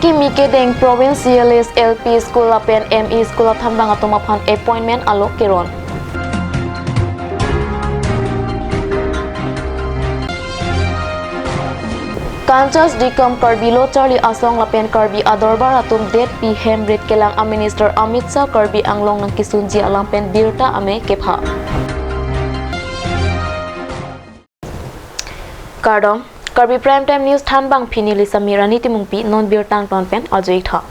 Kimi Kedeng Provincialis LP School Apen ME School Thanbang Atomapan appointment alo Kiron. Kansas Dikom Karbilo Charlie Asong Lapen Karbi Adorbar Atum Det P Hemrit Kelang a Minister Amit Shah Karbi Anglong ng Kisunji Alampen Birta Ame Kepha. Kardom Karbi Primetime News Thanbang Pinili Samirani Timungpi non Birtang Tonpen Ajoitha.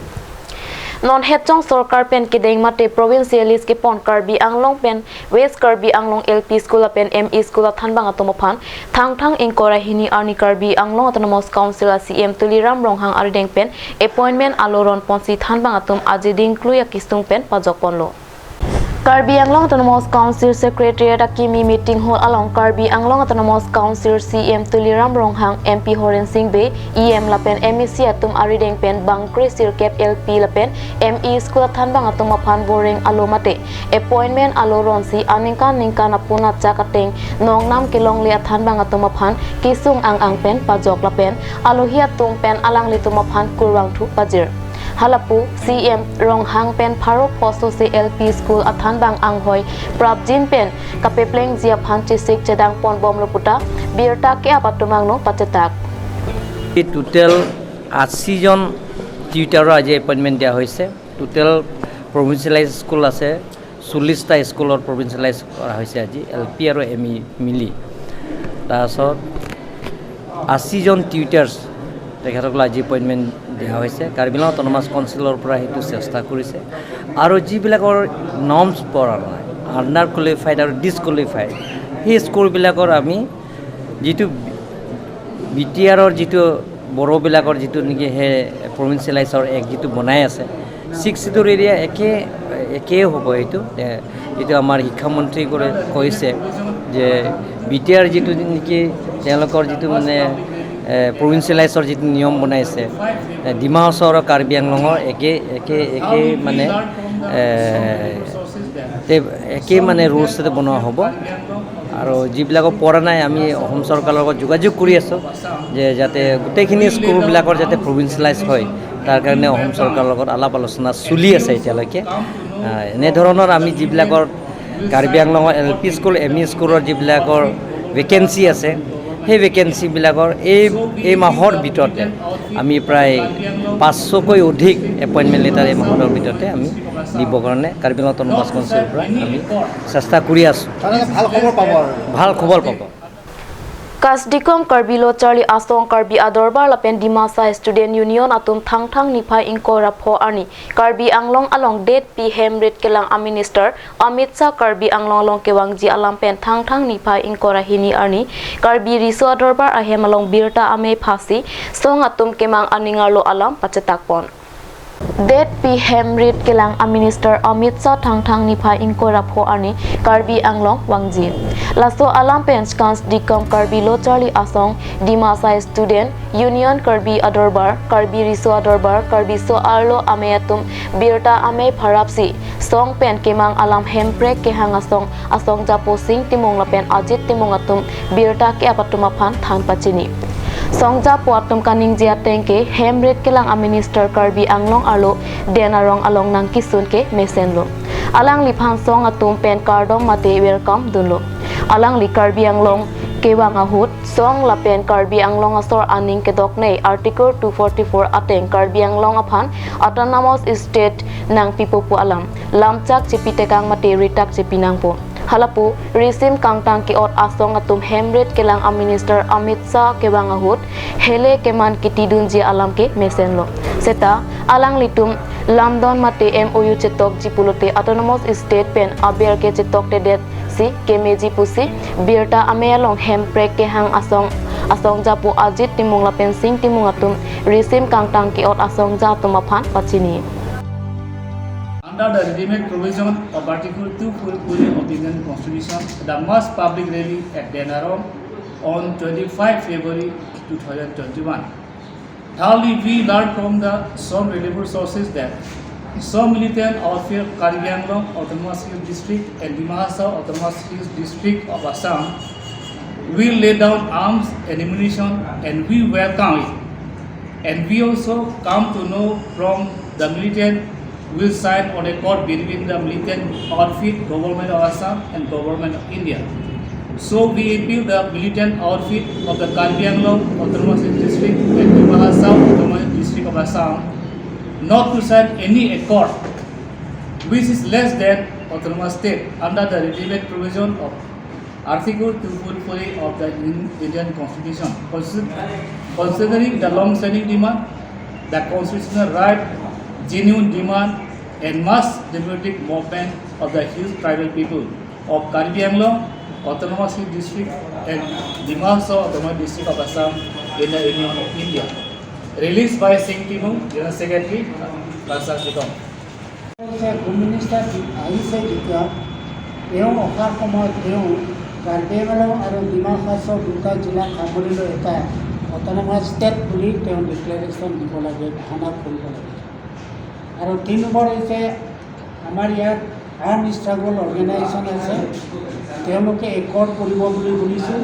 Non Hetchong Sorkar Pen Kedeng Mate Provincialis ke Pon Karbi Anglong Pen West Karbi Anglong LP School Pen ME School Thanbang Atomapan Thang Inkora Hini Arni Karbi Anglong Autonomous Council CM Tuliram Ronghang Arideng Pen appointment aloron Ponsi Thanbang Atom Ajiding Kluya Kistung Pen Pajokponlo. Karbi Anglong Autonomous Council Secretariat Kimi Meeting Hall along Karbi Anglong Autonomous Council CM Tuliram Ronghang MP Horen Singh Be EM Lapen MEC Atum Arideng Pen Bangkri Sirkep LP Lapen ME School Thanbang Atum Apan Boring Alomate appointment aloron si Aningka Napuna Chakateng Nongnam Kilong Lia Thanbang Atum Apan Kisung Ang Pen Pajok Lapen Alohia Tung Pen Alang Litum Apan Kurang Thu Pajir Halapu CM Ronghang Pen Pharo Posto CLP School Athanbang Anghoi Prabjin Pen Kapepleng Jia Phanchi Sik Chedang Pon Bom Loputa Birta ke apatumang no pachetak. Total 80 জন টিউটাৰৰ আজি appointment দিয়া হৈছে total প্ৰভিন্সিয়েলাইজ school আছে 40টা স্কুলৰ প্ৰভিন্সিয়েলাইজ কৰা হৈছে আজি LP আৰু ME মিলি তাৰছত 80 জন টিউটাৰ্ছ তেখেতসকল আজি এপইণ্টমেণ্ট দিয়া হৈছে কাৰ্বি আংলং অটোনমাছ কাউন্সিলৰ পৰা হেতু চেষ্টা কৰিছে আৰু যিবিলাকৰ নৰ্মছ পৰা নাই আন্ডাৰ কোৱালিফাইড আৰু ডিসকোৱালিফাইড সেই স্কুলবিলাকৰ আমি যিটো বিটিআৰৰ যিটো বড়োবিলাকৰ যিটো নেকি হে প্ৰভিন্সিয়েলাইজৰ এক যিটো বনাই আছে 6 সিটোৰ এৰিয়া একে হ'ব এইটো আমাৰ শিক্ষামন্ত্ৰী কৈছে যে বিটিআৰ যিটো নেকি তেওঁলোকৰ যিটো মানে প্ৰভিন্সিয়েলাইজৰ যিটো নিয়ম বনাইছে ডিমা হাছাও আৰু কাৰ্বি আংলঙৰ একে মানে একে মানে ৰুলছতে বনোৱা হ'ব আৰু যিবিলাকৰ পৰা নাই আমি অসম চৰকাৰৰ লগত যোগাযোগ কৰি আছোঁ যে যাতে গোটেইখিনি স্কুলবিলাকৰ যাতে প্ৰভিন্সিয়েলাইজ হয় তাৰ কাৰণে অসম চৰকাৰৰ লগত আলাপ আলোচনা চলি আছে এতিয়ালৈকে এনেধৰণৰ আমি যিবিলাকৰ কাৰ্বি আংলঙৰ এলপি স্কুল এমই স্কুলৰ যিবিলাকৰ ভেকেঞ্চি আছে সেই ভেকেঞ্চিবিলাকৰ এই মাহৰ ভিতৰতে আমি প্ৰায় 500কৈ অধিক এপইণ্টমেণ্ট লেটাৰ এই মাহৰ ভিতৰতে আমি দিবৰ কাৰণে কাৰ্বি আংলং অটোনমাছ কাউন্সিলৰ পৰা আমি চেষ্টা কৰি আছোঁ ভাল খবৰ পাব Kasdikom Karbilo Charlie Asong Karbi Adorbar Lapen Dimasa Student Union Atum Thang Nipai Inkora Pho Arni Karbi Anglong Along Det P Hemrit Kelang a Minister Amit Shah Karbi Anglong Long Kewangji Alampen Thang Nipai Inkora Hini Arni Karbi Riso Adorbar Ahem Along Birta Ame Phasi Song Atum Kemang Aningarlo Alam Pachetakpon Det P Hemrit Kelang a Minister Amit Shah Thang Nipai Inkora Pho Arni Karbi Anglong Wangji Laso Alam Penskans Dikom Karbi Lo Charlie Asong Dimasa Student Union Karbi Adorbar Karbi Riso Adorbar Karbi So Arlo Ameatum Birta Ame Pharapsi Song Pen Kemang Alam Hemprek Kehang Asong Japo Sing Timong Lapen Ajit Timong Atum Birta ke apatumapan Than Pachini Songja Puatum Kaning Jia Tengke Hemrit Kelang a Minister Karbi Anglong Arlo Denarong Along Nang Kisun ke Mesenlo Alang Liphang Song Atum Pen Kardom Mate Welcome Dunlo Alang li Karbi Anglong Kewang Ahut Song Lapen Karbi Anglong Asor Aning Kedoknei Article 244 Ateng Karbi Anglong Aphan Autonomous State Nang Pipopu Alam Lamchak Chipitekang Mate Ritak Chipinangpo Halapu Risim Kangtang Ki Ot Asong Atum Hemrit Kelang a Minister Amit Shah Kewang Ahut Hele Keman Kitidunji Alam ke Mesenlo Seta Alang Litum Lamdon Mate MOU Chetok Jipulote Autonomous State Pen Aber ke Chetok Tedet Si Kemeji Pusi Birta Ame Along Hemprek Kehang Asong Japu Ajit Timung Lapen Sing Timung Atum Risim Kangtang Ki Ot Asong Jatum Aphan Pachini Under the redeeming provision of Article 240 of the Indian Constitution, the mass public rally at Denarong on 25 February 2021. Thirdly, we learned from some reliable sources that some militant outfit Karbi Anglong Autonomous Hills District and Dima Hasao Autonomous Hills District of Assam will lay down arms and ammunition, and we welcome it. And we also come to know from the militant will sign on a accord between the militant outfit, Government of Assam and Government of India. So we appeal the militant outfit of the Karbi Anglong Autonomous District and Dima South Autonomous District of Assam not to sign any accord which is less than autonomous state under the relevant provision of Article 243 of the Indian Constitution. Considering the long-standing demand, the constitutional right, genuine demand, and mass democratic movement of the huge tribal people of Karbi Anglong Autonomous District and Dimasa Autonomous District of Assam in the Union of India. Released by Singh Timu, General Secretary, Basa Chitong. Home minister আহিছে যেতিয়া তেওঁ অহাৰ সময়ত তেওঁ কাৰ্বি আংলং আৰু ডিমা হাছাও দুটা জিলা সামৰি লৈ এটা অট'নমাছ ষ্টেট বুলি তেওঁ ডিক্লেৰেশ্যন দিব লাগে, ঘোষণা কৰিব লাগে। আৰু 3 নম্বৰ হৈছে আমাৰ ইয়াত আৰ্ম ষ্ট্ৰাগল অৰ্গেনাইজেশ্যন আছে, তেওঁলোকে একৰ্ড কৰিব বুলি শুনিছোঁ।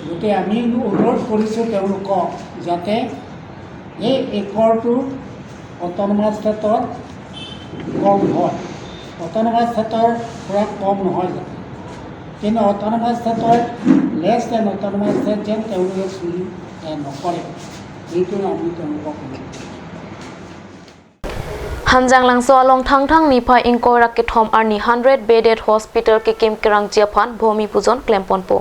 গতিকে আমি অনুৰোধ কৰিছোঁ তেওঁলোকক যাতে এই একৰ্ডটো অট'নমাছ ষ্টেটৰ কম হয়, অট'নমাছ ষ্টেটৰ পৰা কম নহয় যাতে, কিন্তু অট'নমাছ ষ্টেটৰ লেছ দেন অট'নমাছ ষ্টেট যেন তেওঁলোকে চুৰি নকৰে, এইটোৱে আমি তেওঁলোকক Hanjang langso along thang nipa inko raket hom arni 100 bedded hospital ke kim kerang Japan bhomi pujon klemponpo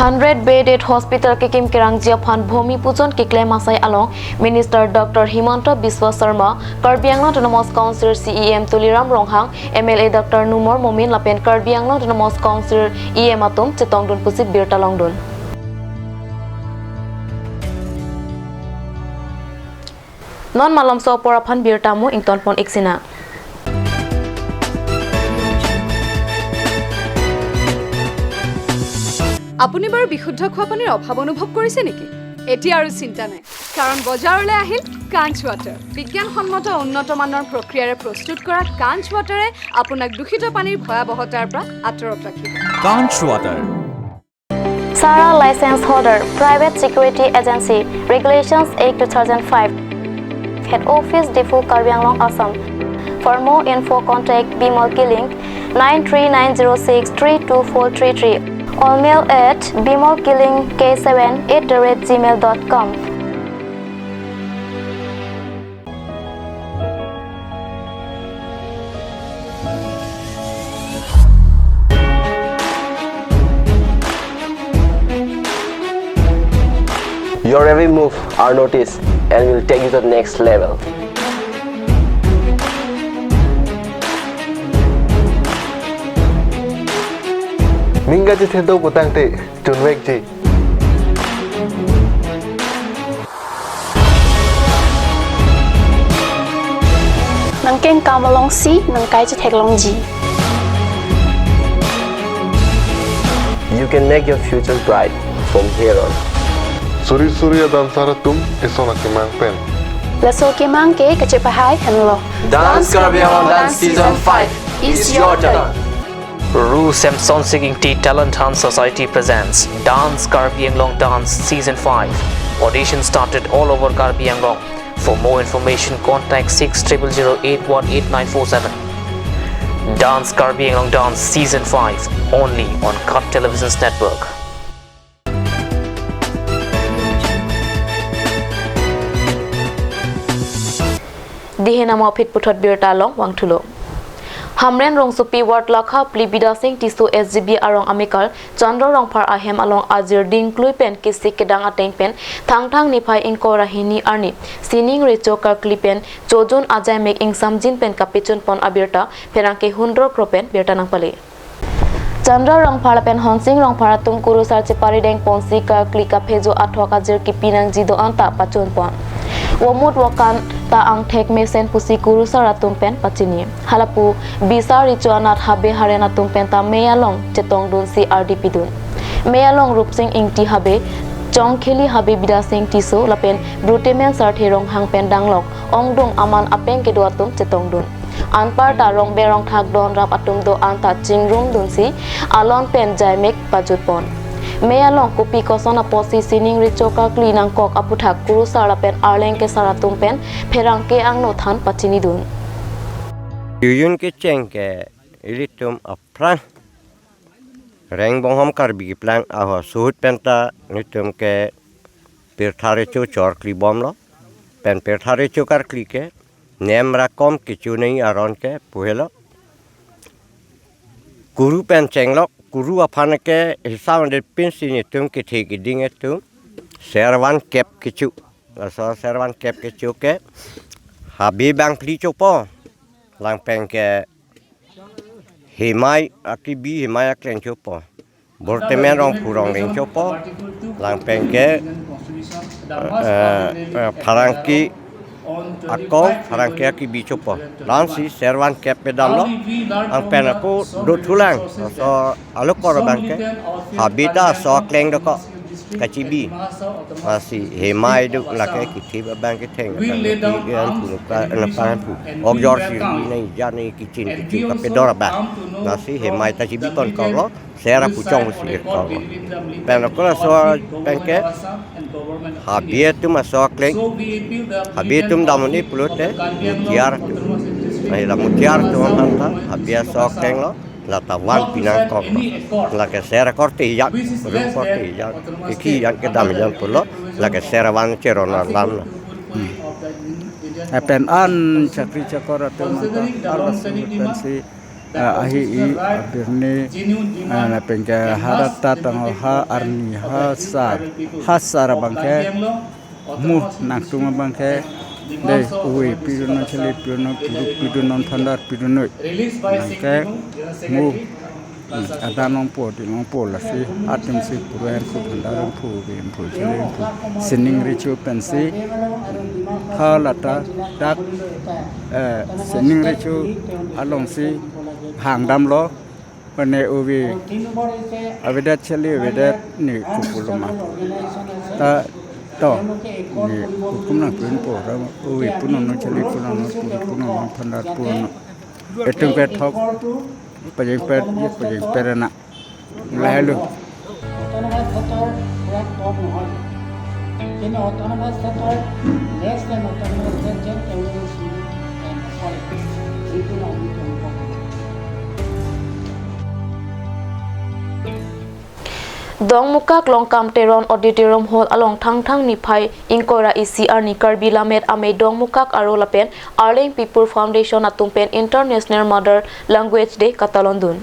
100 bedded hospital ke kim kerang Japan bhomi pujon ke claim asai along Minister Dr. Himanta Biswa Sharma, Karbi Anglong Autonomous Council CEM Tuliram Ronghang, MLA Dr. Numor Momin Lapen Karbi Anglong Autonomous Council EM Atum Chetongdun Pusik Birta Longdun. Non malam so poraphan birtamu ington pon iksina. আপুনি বাৰু বিশুদ্ধ খোৱা পানীৰ অভাৱ অনুভৱ কৰিছে নেকি? এতিয়া আৰু চিন্তা নাই, কাৰণ বজাৰলৈ আহিল কাঞ্চ ৱাটাৰ। বিজ্ঞানসন্মত উন্নত মানৰ প্ৰক্ৰিয়াৰে প্ৰস্তুত কৰা কাঞ্চ ৱাটাৰে আপোনাক দূষিত পানীৰ ভয়াৱহতাৰ পৰা আঁতৰত ৰাখিব। কাঞ্চ water Sara License Holder, Private Security Agency, Regulations Act 2005, Head Office Depot Karbi Anglong Assam. For more info, contact Bimal Killing 93906324333 or mail at bimalkillingk7@gmail.com. Your every move are noticed and will take you to the next level. Minga ji thendo potang te tunwek ji. Nang keng kamalong si nang kai ji theklong ji. You can make your future bright from here on. Suri Surya dansara tum isona kimang pen. Laso kemang ke kachepahai hanlo. Dance Karbi Anglong Dance Season 5 is your turn. Ru Samson Singing Tea Talent Dance Society presents Dance Karbi Anglong Dance Season 5. Audition started all over Karbi Anglong. For more information, contact 6008188947. Dance Karbi Anglong Dance Season 5 only on Cut Television's network. Dihena mapit puthot birta long wangthulo. Hamren rong supi ward lakha plibida sing tisu SGB arong amikal chandro rong phar ahem along azir ding kluipen kisik kedang ateng pen thang niphai inko rahini arni sining recho kar klipen chojon ajai mek ingsam jin pen kapichun pon abirta ferangke 100 kropen birta nang pale Chandra rong phar pen honsing rong phar tum kuru sarche pari deng ponsi ka klika phejo athok azir ki pinang jido anta pachun pon Womut wakan ta ang thek mesen pusi kuru sara tumpen pachini halapu bisa richo anat habe harena tumpen ta meyalong chetong dun si RDP dun meyalong rupsing ingti habe chong kheli habe bida sing tiso lapen brutemen sarthe rong hangpen danglok ongdong aman apeng ke doatum chetong dun anpar ta rong berong thak don rap atum do anta chingrung dun si alon pen jaimek pajut pon Mealong kopi kosona posi sining ricoka klinang kok aputhak kuru sara pen arleng ke sara tumpen pherang ke ang no than pachini dun. Yuyun ke cheng ke ilitum apran. Reng bonghom karbi plang aho suhut penta nitum ke pirthare chu chor kli bom lo. Pen pirthare chu kar kli ke nem rakom ke chu nei aron ke puhelo. Guru pen cheng lo guru aphan ke hisab de pin sin tum ke thik ding etum servan kep ke chu. So servan kep ke chu ke habi bang pli chu po. Lang peng ke himai akibi himai aklen chopo bortemen rong purong ring chopo lang peng ke pharangki akong pharangki akibi chopo lansi servan kep pedam lo ang pen aku do thulang so aluk kor bang ke habita so kleng do ko kacibi masih hemai du lake kiti bang ke theng gan pu na pan pu og jor si nei jani kicin kicin ka pedora ba masih hemai ta cibi kon ko lo sera pu chong si ko pen ko so pen ke habietum so kleng habietum damoni pulute mutiar ai la mutiar tu hanta habia so kleng lo la tawan pinang kok la ke sera korte ya ru korte ya ki yang ke dam yang pulo la ke sera wan cerona lam apen an chakri chakora tu alas pensi ahi i birne na penga harata tang ha arni hasar bangke mu nak tuma bangke de uwi piruno chele piruno thandar piruno ke mu adanong po ding po la si atim si puren ku thandar pu bim pu chele pu sining richu pensi halata dak sining richu along si hang dam lo pane uwi avidat chele avidat ni kupuluma ta to ni kumna pun po ra uwi punono chali punono thandar punono etung ke thok pajeng perana lalu Dong mukak longkam teron auditorium hall along thang ni phai inkora ECR ni Karbi Lamet ame dong mukak aro lapen Arleng People Foundation atumpen International Mother Language Day katalondun.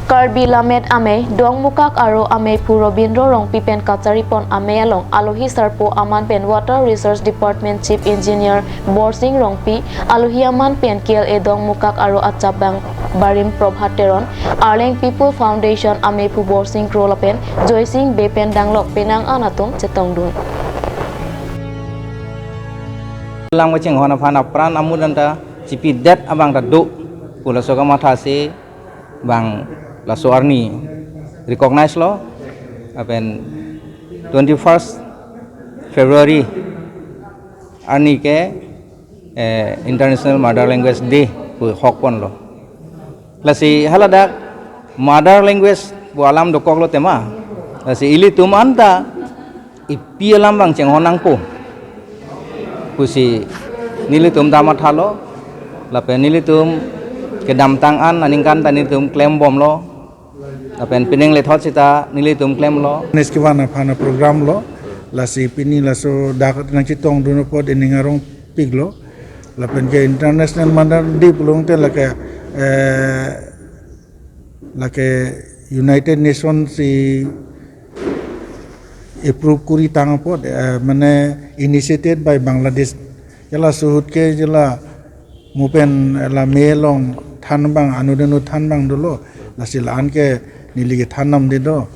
Karbi Lamet ame dong mukak aro ame purobindro rong pipen kacharipon ame along alohi sarpo aman pen Water Research Department Chief Engineer Borsing rong pi alohi aman pen KLA dong mukak aro achabang Barim Probhateron Arleng People Foundation ame pu Borsing krolapen Joysing bepen danglok penang anatum chetongdun. Lang wacheng hona phana pran amudanta cipi det abang tadu pula soga mathase bang la soarni recognize lo apen 21st February arni ke International Mother Language Day pu hokpon lo lasi haladak mother language bu alam dokok lo tema lasi ili tum anta ipi alam bang cheng honang po pusi nili tum damat halo lapen nili tum ke dam tang an aningkan tani tum klem bom lo apen pining le thot sita nili tum klem lo neskiwana phana program lo lasi pini laso dak nang chitong duno pod eningarong piglo lapen ke International Mother Day pulong te lake United Nations si approve kuri tang pod mane initiated by Bangladesh jala suhut ke jala mupen la melong than bang anudenu than bang dolo lasi lan ke nilige thanam de do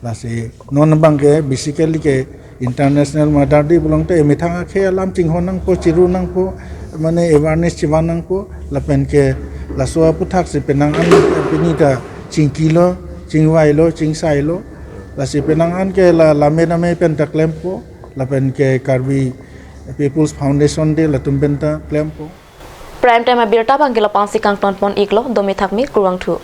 lasi non bang ke basically ke International Mother Day pulong te mithanga khe alam ching honang po chiru nang po mane awareness chiwanang po lapen ke laswa puthak se penang an pinita ching kilo ching wailo ching sailo lasi penang an ke la lame pen ta klempo lapen ke Karbi People's Foundation de la tumbenta klempo Prime time abirta bangkila pangsi kang tonpon iklo domi thakmi kurang thu